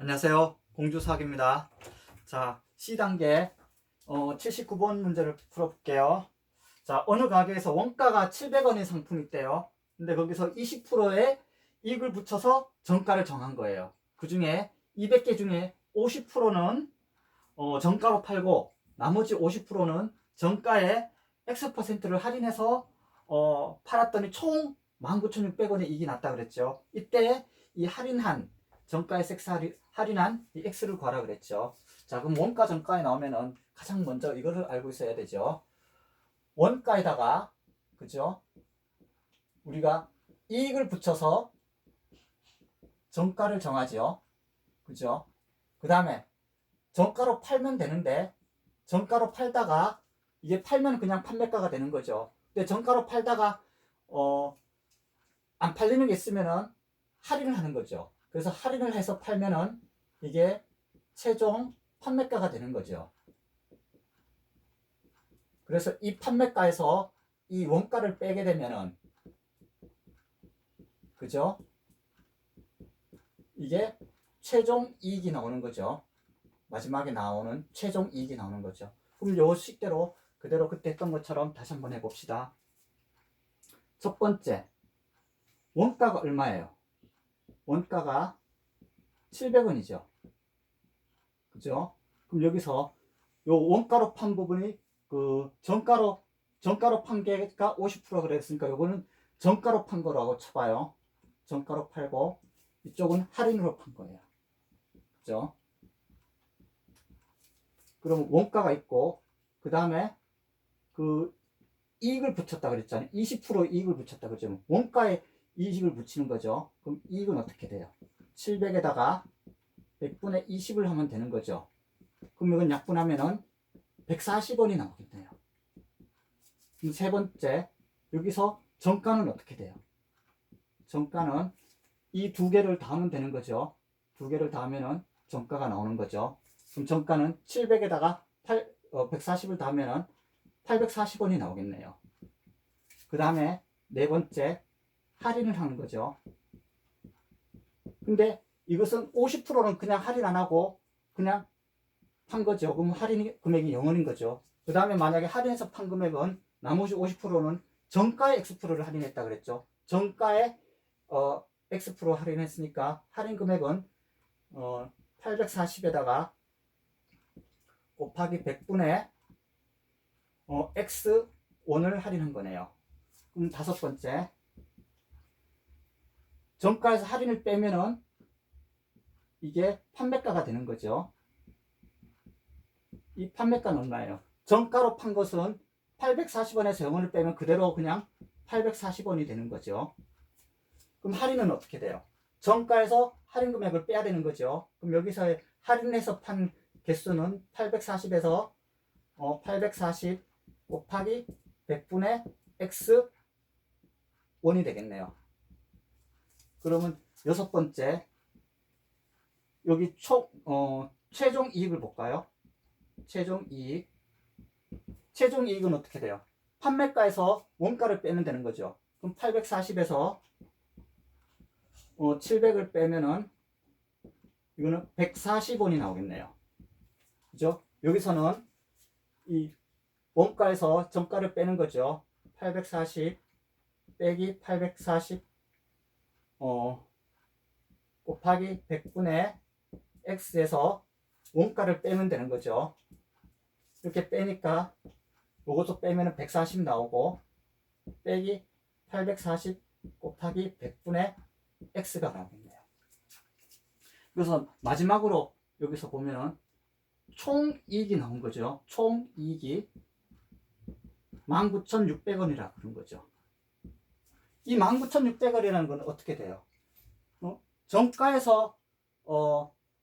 안녕하세요. 공주수학입니다. 자, C단계 79번 문제를 풀어볼게요. 자, 어느 가게에서 원가가 700원인 상품이 있대요. 근데 거기서 20%의 이익을 붙여서 정가를 정한 거예요. 그 중에 200개 중에 50%는 정가로 팔고 나머지 50%는 정가에 X%를 할인해서 팔았더니 총 19,600원의 이익이 났다 그랬죠. 이때 이 할인한 정가에 할인한 이 X를 구하라 그랬죠. 자, 그럼 원가 정가에 나오면은 가장 먼저 이거를 알고 있어야 되죠. 원가에다가 그죠? 우리가 이익을 붙여서 정가를 정하죠. 그죠? 그 다음에 정가로 팔면 되는데 정가로 팔다가 이게 팔면 그냥 판매가가 되는 거죠. 근데 정가로 팔다가 안 팔리는 게 있으면은 할인을 하는 거죠. 그래서 할인을 해서 팔면은 이게 최종 판매가가 되는 거죠. 그래서 이 판매가에서 이 원가를 빼게 되면은 그죠? 이게 최종 이익이 나오는 거죠. 마지막에 나오는 최종 이익이 나오는 거죠. 그럼 요 식대로 그대로 그때 했던 것처럼 다시 한번 해봅시다. 첫 번째, 원가가 얼마예요? 원가가 700원이죠. 그죠? 그럼 여기서 요 원가로 판 부분이 그 정가로 판 게가 50% 그랬으니까 요거는 정가로 판 거라고 쳐봐요. 정가로 팔고 이쪽은 할인으로 판 거예요. 그죠? 그럼 원가가 있고 그 다음에 그 이익을 붙였다 그랬잖아요. 20% 이익을 붙였다 그랬죠. 원가에 이익을 붙이는 거죠. 그럼 이익은 어떻게 돼요? 700에다가 100분의 20을 하면 되는 거죠. 그럼 이건 약분하면은 140원이 나오겠네요. 그럼 세 번째, 여기서 정가는 어떻게 돼요? 정가는 이 두 개를 더하면 되는 거죠. 두 개를 더하면은 정가가 나오는 거죠. 그럼 정가는 700에다가 140을 더하면은 840원이 나오겠네요. 그 다음에 네 번째, 할인을 하는 거죠. 근데 이것은 50%는 그냥 할인 안 하고 그냥 판 거죠. 그럼 할인 금액이 0원인 거죠. 그 다음에 만약에 할인해서 판 금액은 나머지 50%는 정가의 X를 할인했다 그랬죠. 정가의 X% 할인했으니까 할인 금액은 840에다가 곱하기 100분의 X1을 할인한 거네요. 그럼 다섯 번째, 정가에서 할인을 빼면은 이게 판매가가 되는 거죠. 이 판매가는 얼마예요? 정가로 판 것은 840원에서 0원을 빼면 그대로 그냥 840원이 되는 거죠. 그럼 할인은 어떻게 돼요? 정가에서 할인 금액을 빼야 되는 거죠. 그럼 여기서 할인해서 판 개수는 840에서 840 곱하기 100분의 X1이 되겠네요. 그러면 여섯 번째, 여기 최종 이익을 볼까요? 최종 이익. 최종 이익은 어떻게 돼요? 판매가에서 원가를 빼면 되는 거죠. 그럼 840에서 700을 빼면은 이거는 140원이 나오겠네요. 그죠? 여기서는 이 원가에서 정가를 빼는 거죠. 840 빼기 840 곱하기 100분의 X에서 원가를 빼면 되는 거죠. 이렇게 빼니까 이것도 빼면 140 나오고 빼기 840 곱하기 100분의 X가 나오겠네요. 그래서 마지막으로 여기서 보면은 총이익이 나온 거죠. 총이익이 19,600원이라 그런 거죠. 이 19,600원이라는 건 어떻게 돼요? 정가에서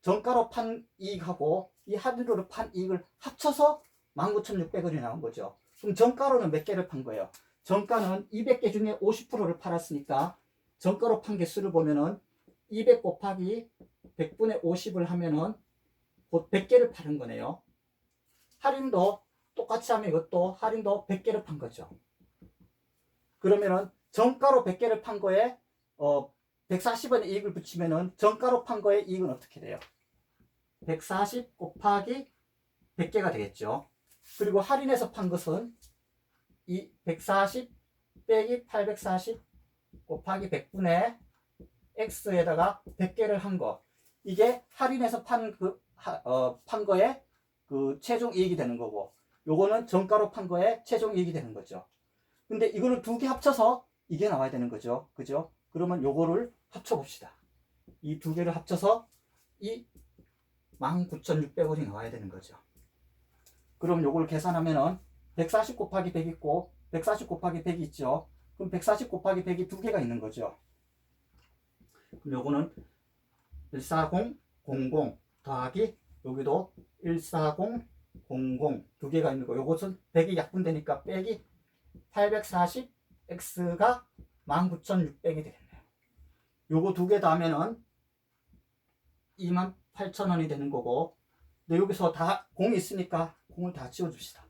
정가로 판 이익하고 이 할인으로 판 이익을 합쳐서 19,600원이 나온 거죠. 그럼 정가로는 몇 개를 판 거예요? 정가는 200개 중에 50%를 팔았으니까 정가로 판 개수를 보면은 200 곱하기 100분의 50을 하면은 곧 100개를 파는 거네요. 할인도 똑같이 하면 이것도 할인도 100개를 판 거죠. 그러면은 정가로 100개를 판 거에 140원의 이익을 붙이면은 정가로 판 거에 이익은 어떻게 돼요? 140 곱하기 100개가 되겠죠. 그리고 할인해서 판 것은 이 140 빼기 840 곱하기 100분의 x에다가 100개를 한 거. 이게 할인해서 판 거에 그 최종 이익이 되는 거고, 요거는 정가로 판 거에 최종 이익이 되는 거죠. 근데 이거를 두 개 합쳐서 이게 나와야 되는 거죠. 그죠? 그러면 요거를 합쳐봅시다. 이 두 개를 합쳐서 이 19,600원이 나와야 되는 거죠. 그럼 요걸 계산하면은 140 곱하기 100 있고 140 곱하기 100이 있죠. 그럼 140 곱하기 100이 두 개가 있는 거죠. 그럼 요거는 14000 더하기 여기도 14000 두 개가 있는 거. 요것은 100이 약분되니까 빼기 840 x가 19,600이 되겠네요. 요거 두 개 다 하면은 28,000원이 되는 거고, 근데 여기서 다 공이 있으니까 공을 다 지워줍시다.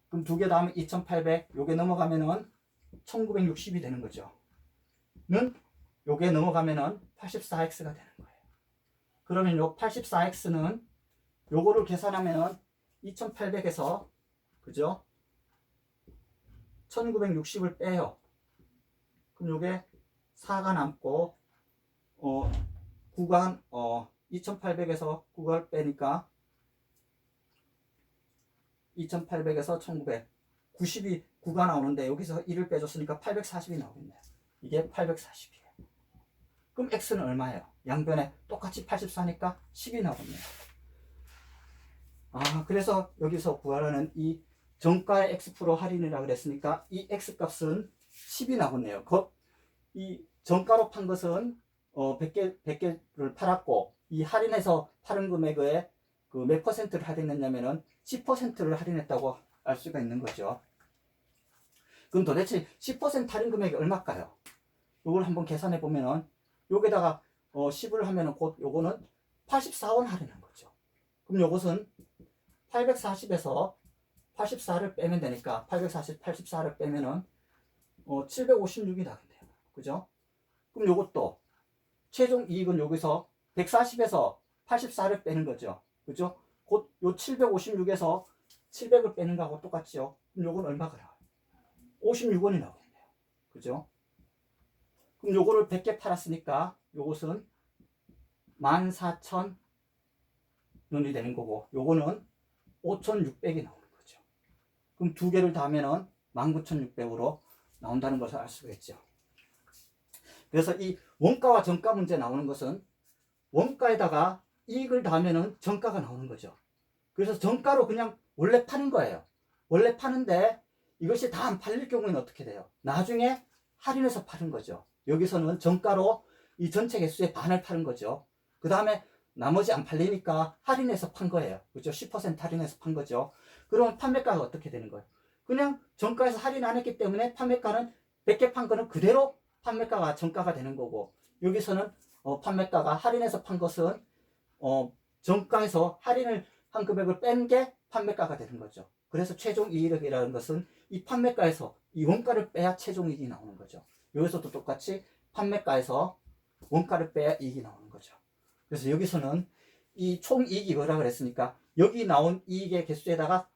그럼 두 개 다 하면 2,800, 요게 넘어가면은 1,960이 되는 거죠. 는 요게 넘어가면은 84x가 되는 거예요. 그러면 요 84x는 요거를 계산하면은 2,800에서 그죠? 1,960을 빼요. 그럼 요게 4가 남고 9가 2,800에서 9가 빼니까 2,800에서 1,900 90이 9가 나오는데 여기서 1을 빼줬으니까 840이 나오겠네요. 이게 840이에요. 그럼 x는 얼마예요? 양변에 똑같이 84니까 10이 나오겠네요. 그래서 여기서 구하라는 이 정가의 x% 할인이라고 그랬으니까 이 x 값은 10이 나오겠네요. 이 정가로 판 것은 100개를 팔았고, 이 할인해서 파는 금액에 그 몇 퍼센트를 할인했냐면은 10%를 할인했다고 알 수가 있는 거죠. 그럼 도대체 10% 할인 금액이 얼마일까요? 이걸 한번 계산해 보면은 여기다가 10을 하면은 곧 요거는 84원 할인한 거죠. 그럼 요것은 840에서 84를 빼면 되니까 840, 84를 빼면은 756이 나겠네요. 그죠? 그럼 요것도 최종 이익은 여기서 140에서 84를 빼는 거죠. 그죠? 곧 요 756에서 700을 빼는 거하고 똑같죠. 그럼 요건 얼마가 나와요? 56원이 나오겠네요. 그죠? 그럼 요거를 100개 팔았으니까 요것은 14,000원이 되는 거고, 요거는 5,600이 나오는 거죠. 그럼 두 개를 다 하면은 19,600으로 나온다는 것을 알 수가 있죠. 그래서 이 원가와 정가 문제 나오는 것은 원가에다가 이익을 더하면은 정가가 나오는 거죠. 그래서 정가로 그냥 원래 파는 거예요. 원래 파는데 이것이 다 안 팔릴 경우에는 어떻게 돼요? 나중에 할인해서 파는 거죠. 여기서는 정가로 이 전체 개수의 반을 파는 거죠. 그 다음에 나머지 안 팔리니까 할인해서 판 거예요. 그죠? 10% 할인해서 판 거죠. 그러면 판매가가 어떻게 되는 거예요? 그냥 정가에서 할인 안 했기 때문에 판매가는 100개 판 거는 그대로 판매가가 정가가 되는 거고, 여기서는 판매가가 할인해서 판 것은 정가에서 할인을 한 금액을 뺀 게 판매가가 되는 거죠. 그래서 최종 이익이라는 것은 이 판매가에서 이 원가를 빼야 최종 이익이 나오는 거죠. 여기서도 똑같이 판매가에서 원가를 빼야 이익이 나오는 거죠. 그래서 여기서는 이 총이익이 뭐라 그랬으니까 여기 나온 이익의 개수에다가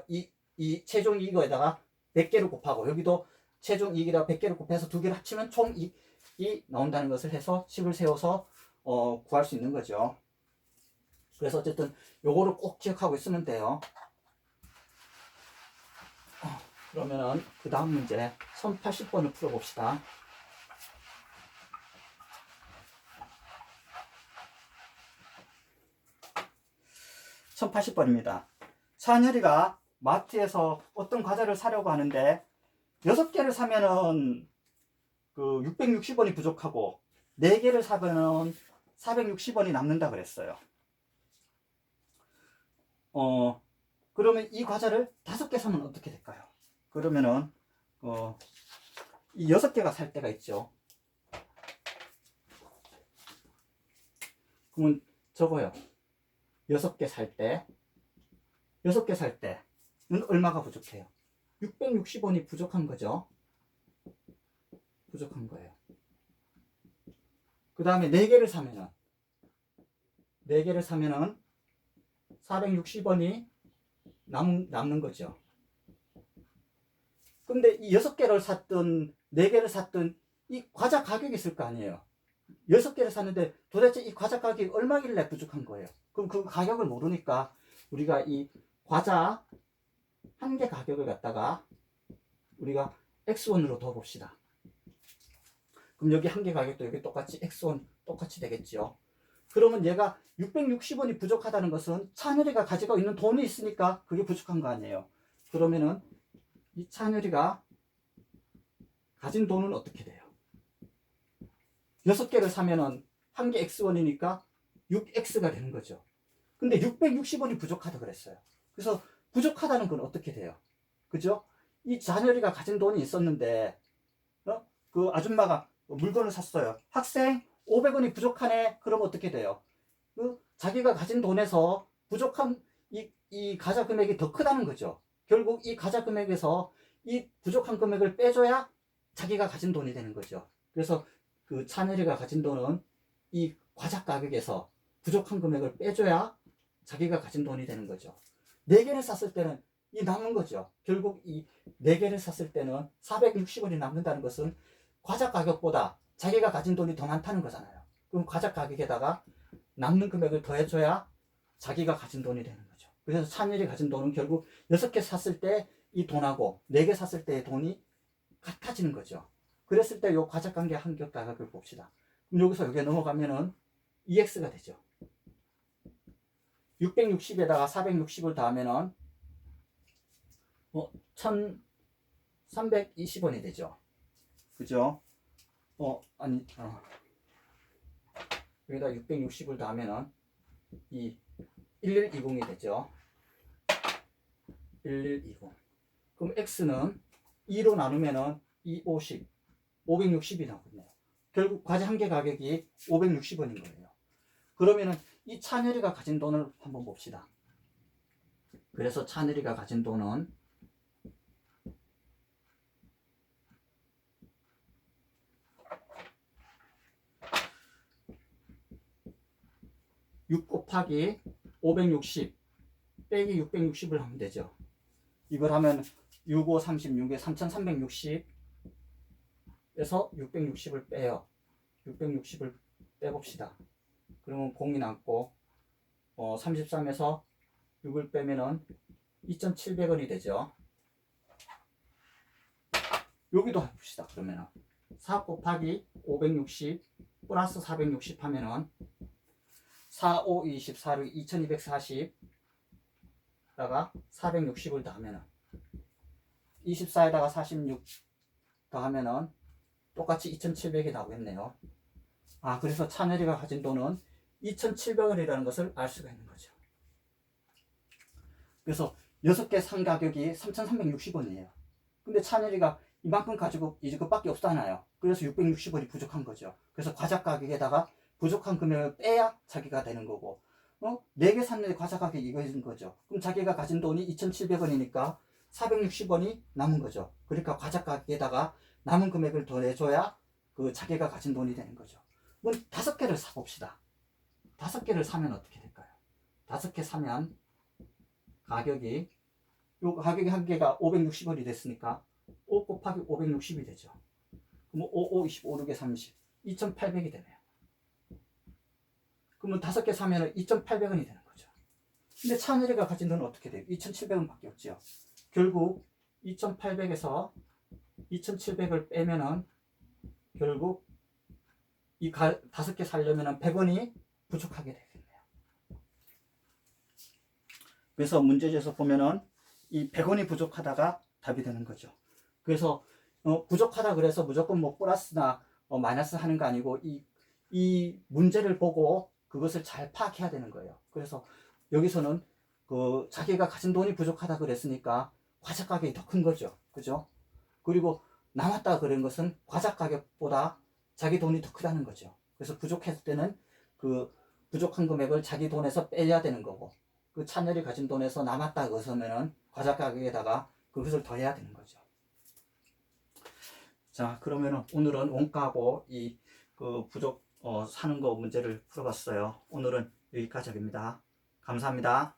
이 최종 이익에다가 100개를 곱하고, 여기도 최종 이익에다가 100개를 곱해서 두 개를 합치면 총이익이 나온다는 것을 해서 식을 세워서 구할 수 있는 거죠. 그래서 어쨌든 요거를 꼭 기억하고 있으면 돼요. 그러면은 그 다음 문제 1080번을 풀어봅시다. 1080번입니다. 찬열이가 마트에서 어떤 과자를 사려고 하는데 6개를 사면은 그 660원이 부족하고 4개를 사면은 460원이 남는다 그랬어요. 그러면 이 과자를 5개 사면 어떻게 될까요? 그러면은 이 6개가 살 때가 있죠. 그러면 적어요. 6개 살 때는 얼마가 부족해요? 660원이 부족한 거죠. 부족한 거예요. 그 다음에 4개를 사면은 4개를 사면은 460원이 남는 거죠. 근데 이 6개를 샀든 4개를 샀든 이 과자 가격이 있을 거 아니에요. 6개를 샀는데 도대체 이 과자 가격이 얼마길래 부족한 거예요. 그럼 그 가격을 모르니까 우리가 이 과자 한 개 가격을 갖다가 우리가 X1으로 더 봅시다. 그럼 여기 한 개 가격도 여기 똑같이 X1 똑같이 되겠죠. 그러면 얘가 660원이 부족하다는 것은 찬열이가 가지고 있는 돈이 있으니까 그게 부족한 거 아니에요. 그러면은 이 찬열이가 가진 돈은 어떻게 돼요? 6개를 사면은 한 개 X1이니까 6X가 되는 거죠. 근데 660원이 부족하다 그랬어요. 그래서 부족하다는 건 어떻게 돼요? 그죠? 이 찬열이가 가진 돈이 있었는데 그 아줌마가 물건을 샀어요. 학생 500원이 부족하네. 그럼 어떻게 돼요? 자기가 가진 돈에서 부족한 이 과자 금액이 더 크다는 거죠. 결국 이 과자 금액에서 이 부족한 금액을 빼줘야 자기가 가진 돈이 되는 거죠. 그래서 그 찬열이가 가진 돈은 이 과자 가격에서 부족한 금액을 빼줘야 자기가 가진 돈이 되는 거죠. 4개를 샀을 때는 이 남는 거죠. 결국 이 4개를 샀을 때는 460원이 남는다는 것은 과자 가격보다 자기가 가진 돈이 더 많다는 거잖아요. 그럼 과자 가격에다가 남는 금액을 더해줘야 자기가 가진 돈이 되는 거죠. 그래서 찬열이 가진 돈은 결국 6개 샀을 때 이 돈하고 4개 샀을 때의 돈이 같아지는 거죠. 그랬을 때 이 과자관계 한격 가격을 봅시다. 그럼 여기서 여기 넘어가면은 EX가 되죠. 660에다가 460을 더하면은 1320원이 되죠. 그죠? 여기다 660을 더하면은 이 1120이 되죠. 1120. 그럼 X는 2로 나누면은 250, 560이 나오겠네요. 결국 과자 한 개 가격이 560원인 거예요. 그러면은 이 찬열이가 가진 돈을 한번 봅시다. 그래서 찬열이가 가진 돈은 6 곱하기 560 빼기 660을 하면 되죠. 이걸 하면 6, 5, 36에 3360 에서 660을 빼요. 660을 빼봅시다. 그러면 0이 남고 33에서 6을 빼면은 2700원이 되죠. 여기도 해봅시다. 그러면은 4 곱하기 560 플러스 460 하면은 4, 5, 24를 2240 다가 460을 더하면은 24에다가 46 더하면은 똑같이 2700이 나오겠네요. 그래서 찬열이가 가진 돈은 2700원이라는 것을 알 수가 있는 거죠. 그래서 6개 산 가격이 3360원이에요. 근데 찬열이가 이만큼 가지고 이것밖에 없잖아요. 그래서 660원이 부족한 거죠. 그래서 과자 가격에다가 부족한 금액을 빼야 자기가 되는 거고 4개 샀는데 과자 가격이 이거인 거죠. 그럼 자기가 가진 돈이 2700원이니까 460원이 남은 거죠. 그러니까 과자 가격에다가 남은 금액을 더 내줘야 그 자기가 가진 돈이 되는 거죠. 그럼 5개를 사봅시다. 5개를 사면 어떻게 될까요? 5개 사면 가격이 요 가격이 한 개가 560원이 됐으니까 5 곱하기 560이 되죠. 그럼 5, 5, 25, 6에 30 2800이 되네요. 그러면 5개 사면 2800원이 되는 거죠. 근데 찬열이가 가진 돈은 어떻게 돼요? 2700원 밖에 없죠. 결국 2800에서 2700을 빼면은 결국 이 5개 사려면 100원이 부족하게 되겠네요. 그래서 문제지에서 보면은 이 100원이 부족하다가 답이 되는 거죠. 그래서 부족하다 그래서 무조건 뭐 플러스나 마이너스 하는 거 아니고 이 문제를 보고 그것을 잘 파악해야 되는 거예요. 그래서 여기서는 그 자기가 가진 돈이 부족하다 그랬으니까 과자 가격이 더 큰 거죠. 그죠? 그리고 남았다 그런 것은 과자 가격보다 자기 돈이 더 크다는 거죠. 그래서 부족했을 때는 그 부족한 금액을 자기 돈에서 빼야 되는 거고 그 찬열이 가진 돈에서 남았다 그러면은 과자 가격에다가 그것을 더해야 되는 거죠. 자, 그러면은 오늘은 원가하고 이 그 사는 거 문제를 풀어봤어요. 오늘은 여기까지 하겠습니다. 감사합니다.